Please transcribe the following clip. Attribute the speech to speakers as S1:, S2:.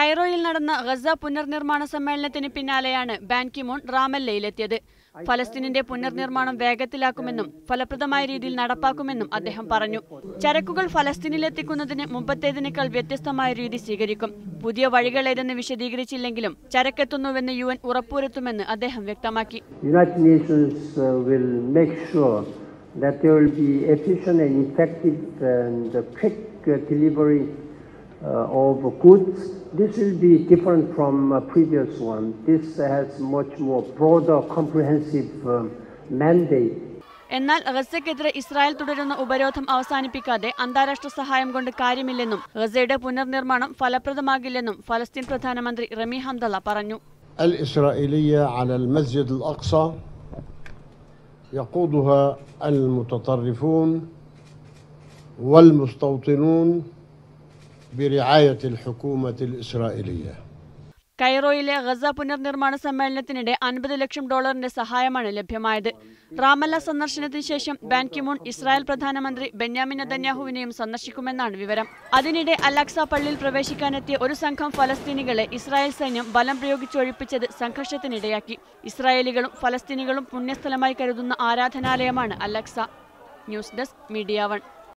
S1: കൈറോയിൽ നടന്ന ഗസ പുനർനിർമ്മാണ സമ്മേളനത്തിന് പിന്നാലെയാണ് ബാൻ കി മൂൺ റാമല്ലയിലെത്തിയത്. ഫലസ്തീനിന്റെ പുനർനിർമ്മാണം വേഗത്തിലാക്കുമെന്നും ഫലപ്രദമായ രീതിയിൽ നടപ്പാക്കുമെന്നും അദ്ദേഹം പറഞ്ഞു. ചരക്കുകൾ ഫലസ്തീനിലെത്തിക്കുന്നതിന് മുമ്പത്തേതിനേക്കാൾ വ്യത്യസ്തമായ രീതി സ്വീകരിക്കും. പുതിയ വഴികൾ ഏതെന്ന് വിശദീകരിച്ചില്ലെങ്കിലും ചരക്കെത്തുന്നുവെന്ന് UN ഉറപ്പുവരുത്തുമെന്ന് അദ്ദേഹം വ്യക്തമാക്കി.
S2: United Nations will make sure that there will be efficient and effective and quick delivery of goods. This will be different from a previous one. This has much more broader, comprehensive mandate.
S1: എന്നാൽ ഗസയ്ക്കെതിരെ Israel തുടരുന്ന ഉപരോധം അവസാനിപ്പിക്കാതെ അന്താരാഷ്ട്ര സഹായം കൊണ്ട് കാര്യമില്ലെന്നും ഗസയുടെ പുനർനിർമ്മാണം ഫലപ്രദമാകില്ലെന്നും ഫലസ്തീൻ പ്രധാനമന്ത്രി റമി ഹംദല്ല പറഞ്ഞു.
S3: الإسرائيلية على المسجد الأقصى يقودها المتطرفون والمستوطنون برعاية الحكومة الإسرائيلية.
S1: കൈറോയിലെ ഗസ പുനർനിർമ്മാണ സമ്മേളനത്തിനിടെ $50 ലക്ഷം സഹായമാണ് ലഭ്യമായത്. റാമല്ല സന്ദർശനത്തിന് ശേഷം ബാൻ കി മൂൺ ഇസ്രായേൽ പ്രധാനമന്ത്രി ബെന്യാമിൻ നെതന്യാഹുവിനെയും സന്ദർശിക്കുമെന്നാണ് വിവരം. അതിനിടെ അൽ-അഖ്സ പള്ളിയിൽ പ്രവേശിക്കാനെത്തിയ ഒരു സംഘം ഫലസ്തീനികളെ ഇസ്രായേൽ സൈന്യം ബലം പ്രയോഗിച്ചൊഴിപ്പിച്ചത് സംഘർഷത്തിനിടയാക്കി. ഇസ്രായേലികളും ഫലസ്തീനികളും പുണ്യസ്ഥലമായി കരുതുന്ന ആരാധനാലയമാണ് അൽ-അഖ്സ. News desk media 1.